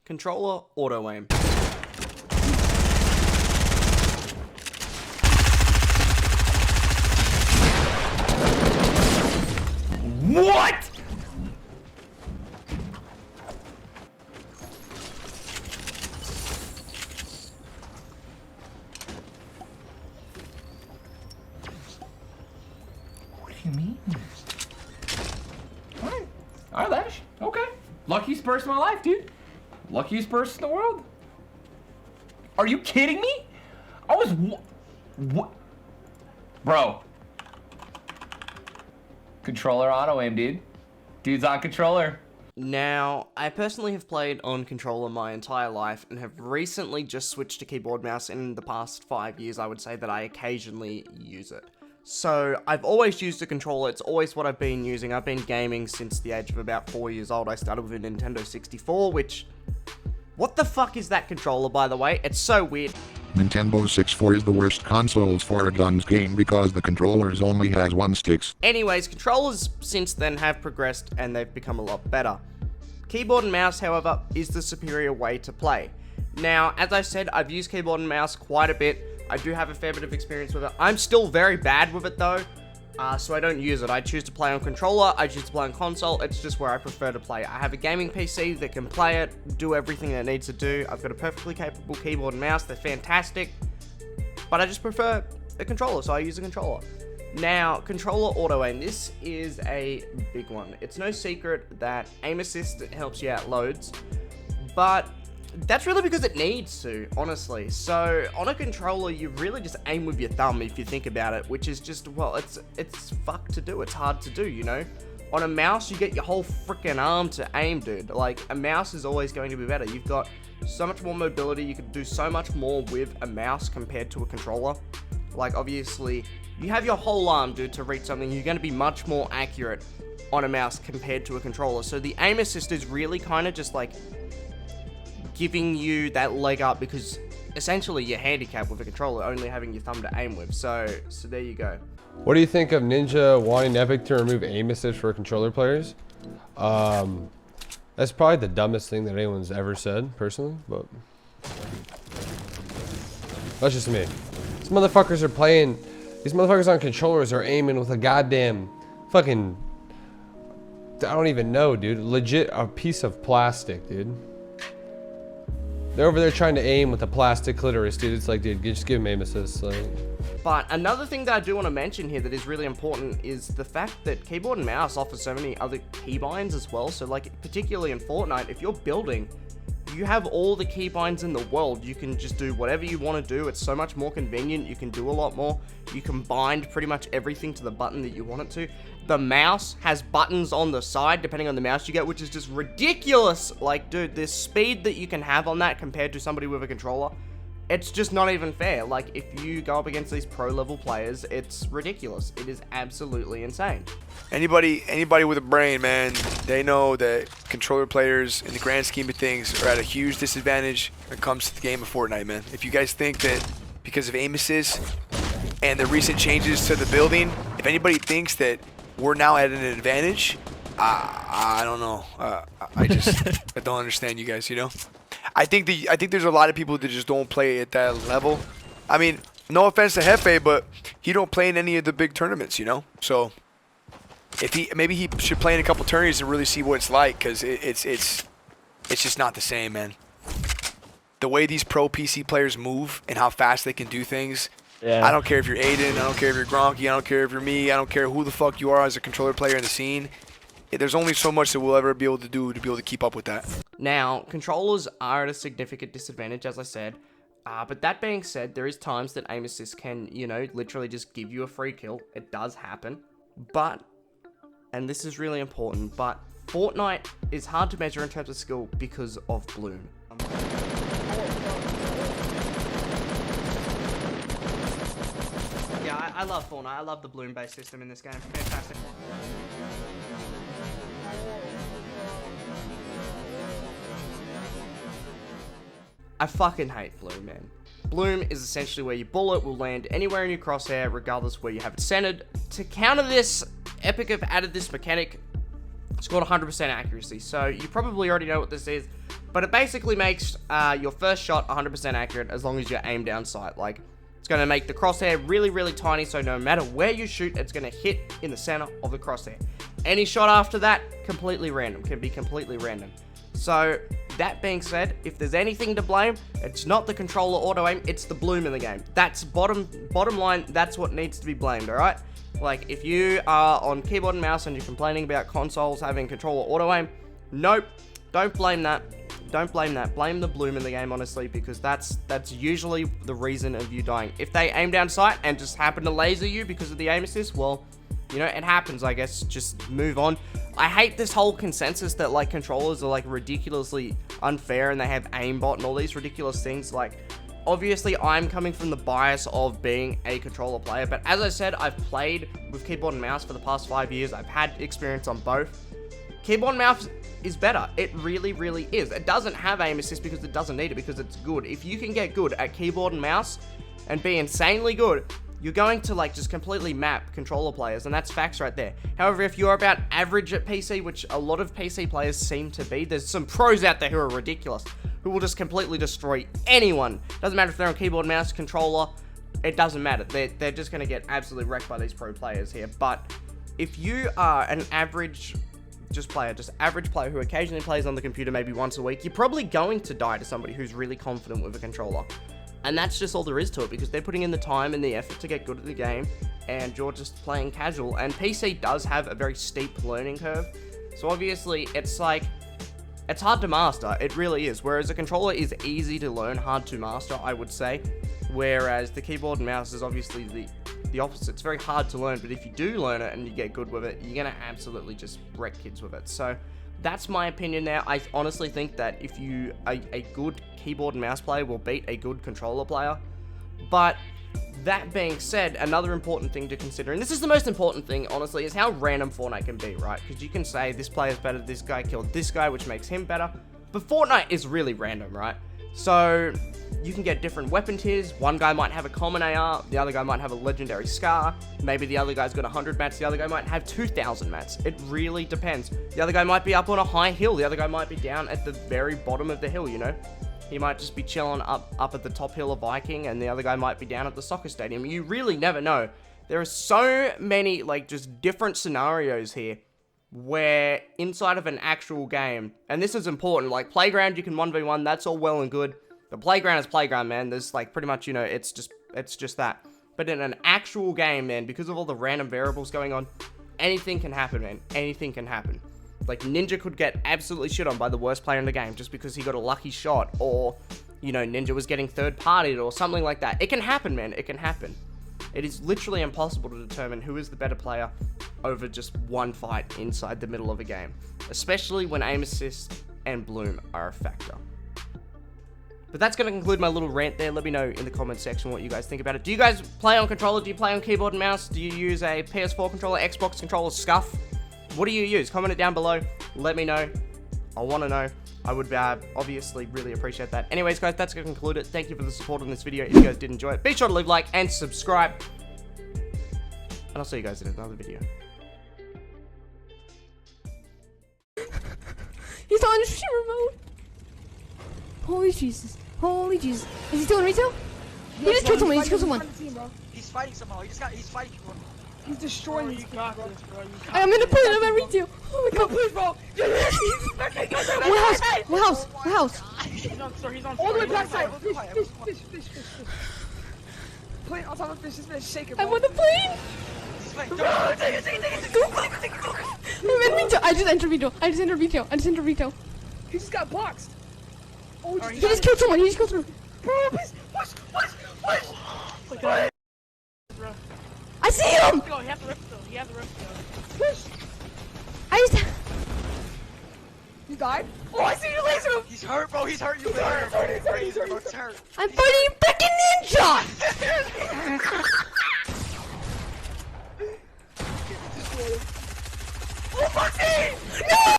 Controller auto aim. What? What do you mean? Alright, Lash. Okay. Luckiest person in my life, dude. Luckiest person in the world. Are you kidding me? I was what? Bro. Controller auto aim, dude. Dude's on controller. Now, I personally have played on controller my entire life and have recently just switched to keyboard mouse. In the past 5 years, I would say that I occasionally use it. So, I've always used a controller. It's always what I've been using. I've been gaming since the age of about 4 years old. I started with a Nintendo 64, which... What the fuck is that controller, by the way? It's so weird. Nintendo 64 is the worst consoles for a guns game because the controllers only has one sticks. Anyways, controllers since then have progressed and they've become a lot better. Keyboard and mouse, however, is the superior way to play. Now, as I said, I've used keyboard and mouse quite a bit. I do have a fair bit of experience with it. I'm still very bad with it though, so I don't use it. I choose to play on controller, I choose to play on console. It's just where I prefer to play. I have a gaming PC that can play it, do everything that it needs to do. I've got a perfectly capable keyboard and mouse. They're fantastic, but I just prefer a controller, so I use a controller. Now, controller auto aim. This is a big one. It's no secret that aim assist helps you out loads, but that's really because it needs to, honestly. So, on a controller, you really just aim with your thumb if you think about it, which is just, well, it's fucked to do. It's hard to do, you know? On a mouse, you get your whole freaking arm to aim, dude. Like, a mouse is always going to be better. You've got so much more mobility. You can do so much more with a mouse compared to a controller. Like, obviously, you have your whole arm, dude, to reach something. You're going to be much more accurate on a mouse compared to a controller. So, the aim assist is really kind of just, like, giving you that leg up because essentially you're handicapped with a controller, only having your thumb to aim with. So there you go. What do you think of Ninja wanting Epic to remove aim assist for controller players? That's probably the dumbest thing that anyone's ever said, personally, but that's just me. These motherfuckers on controllers are aiming with a goddamn fucking, I don't even know, dude. Legit a piece of plastic, dude. They're over there trying to aim with a plastic clitoris, dude. It's like, dude, just give him aim assist. Like. But another thing that I do want to mention here that is really important is the fact that keyboard and mouse offer so many other keybinds as well. So, like, particularly in Fortnite, if you're building, you have all the keybinds in the world. You can just do whatever you want to do. It's so much more convenient. You can do a lot more. You can bind pretty much everything to the button that you want it to. The mouse has buttons on the side, depending on the mouse you get, which is just ridiculous. Like, dude, the speed that you can have on that compared to somebody with a controller, it's just not even fair. Like, if you go up against these pro-level players, it's ridiculous. It is absolutely insane. Anybody with a brain, man, they know that controller players, in the grand scheme of things, are at a huge disadvantage when it comes to the game of Fortnite, man. If you guys think that because of aim assist and the recent changes to the building, if anybody thinks that we're now at an advantage, I don't know. I don't understand you guys, you know? I think there's a lot of people that just don't play at that level. I mean, no offense to Hefe, but he don't play in any of the big tournaments, you know? So if maybe he should play in a couple tourneys and really see what it's like, because it's just not the same, man. The way these pro PC players move and how fast they can do things. Yeah. I don't care if you're Aiden, I don't care if you're Gronky, I don't care if you're me, I don't care who the fuck you are as a controller player in the scene. There's only so much that we'll ever be able to do to be able to keep up with that. Now, controllers are at a significant disadvantage, as I said. But that being said, there is times that aim assist can, you know, literally just give you a free kill. It does happen. But, and this is really important, but Fortnite is hard to measure in terms of skill because of Bloom. Yeah, I love Fortnite. I love the Bloom-based system in this game. Fantastic. I fucking hate Bloom, man. Bloom is essentially where your bullet will land anywhere in your crosshair, regardless where you have it centered. To counter this, Epic have added this mechanic It's called 100% accuracy. So you probably already know what this is, but it basically makes your first shot 100% accurate as long as you aim down sight. Like, it's going to make the crosshair really, really tiny, so no matter where you shoot, it's going to hit in the center of the crosshair. Any shot after that, completely random, can be completely random. So, that being said, if there's anything to blame, it's not the controller auto-aim, it's the bloom in the game. That's bottom line, that's what needs to be blamed, alright? Like, if you are on keyboard and mouse and you're complaining about consoles having controller auto-aim, nope, don't blame that. Don't blame that. Blame the bloom in the game, honestly, because that's usually the reason of you dying. If they aim down sight and just happen to laser you because of the aim assist, well, you know, it happens, I guess. Just move on. I hate this whole consensus that, like, controllers are, like, ridiculously unfair and they have aimbot and all these ridiculous things. Like, obviously, I'm coming from the bias of being a controller player, but as I said, I've played with keyboard and mouse for the past 5 years. I've had experience on both. Keyboard and mouse is better. It really, really is. It doesn't have aim assist because it doesn't need it, because it's good. If you can get good at keyboard and mouse and be insanely good, you're going to, like, just completely map controller players, and that's facts right there. However, if you're about average at PC, which a lot of PC players seem to be, there's some pros out there who are ridiculous, who will just completely destroy anyone. Doesn't matter if they're on keyboard, mouse, controller, it doesn't matter. They're just going to get absolutely wrecked by these pro players here. But if you are an average average player who occasionally plays on the computer maybe once a week, you're probably going to die to somebody who's really confident with a controller. And that's just all there is to it, because they're putting in the time and the effort to get good at the game, and you're just playing casual. And PC does have a very steep learning curve, so obviously it's like, it's hard to master, it really is. Whereas a controller is easy to learn, hard to master, I would say. Whereas the keyboard and mouse is obviously the opposite. It's very hard to learn, but if you do learn it and you get good with it, you're gonna absolutely just wreck kids with it. So that's my opinion there. I honestly think that if you a good keyboard and mouse player will beat a good controller player. But that being said, another important thing to consider, and this is the most important thing, honestly, is how random Fortnite can be, right? Because you can say this player's better, this guy killed this guy, which makes him better. But Fortnite is really random, right? So you can get different weapon tiers. One guy might have a common AR, the other guy might have a legendary scar, maybe the other guy's got 100 mats, the other guy might have 2,000 mats. It really depends. The other guy might be up on a high hill, the other guy might be down at the very bottom of the hill, you know? He might just be chilling up at the top hill of Viking, and the other guy might be down at the soccer stadium. You really never know. There are so many, like, just different scenarios here where inside of an actual game, and this is important, like, Playground, you can 1v1, that's all well and good. The Playground is Playground, man. There's, like, pretty much, you know, it's just that. But in an actual game, man, because of all the random variables going on, anything can happen, man. Anything can happen. Like, Ninja could get absolutely shit on by the worst player in the game just because he got a lucky shot, or, you know, Ninja was getting third-partied or something like that. It can happen, man. It can happen. It is literally impossible to determine who is the better player over just one fight inside the middle of a game, especially when aim assist and bloom are a factor. But that's going to conclude my little rant there. Let me know in the comment section what you guys think about it. Do you guys play on controller? Do you play on keyboard and mouse? Do you use a PS4 controller, Xbox controller, Scuff? What do you use? Comment it down below. Let me know. I want to know. I would obviously really appreciate that. Anyways, guys, that's going to conclude it. Thank you for the support on this video. If you guys did enjoy it, be sure to leave a like and subscribe. And I'll see you guys in another video. He's on the shimmer mode. Holy Jesus. Holy Jesus. Is he still in retail? He just killed someone. He just killed someone. He's fighting somehow. He's fighting people. He's destroying you got this, bro. I'm in the plane. I'm at retail. Oh my god. Please, bro. What house? What house? He's on store. He's on All the way store. backside. Fish. Plane on top of fish. This man's shaking, I'm bro. on the plane. I'm in retail. I just entered retail. He just got boxed. Oh, He just killed someone. Bro, please. What? I see him. Go. He has the rip though. Push. I just. You died? Oh, I see you laser him. He's hurt, bro. He's hurt. He's hurt. I'm fighting a freaking ninja. Oh, fuck me! No!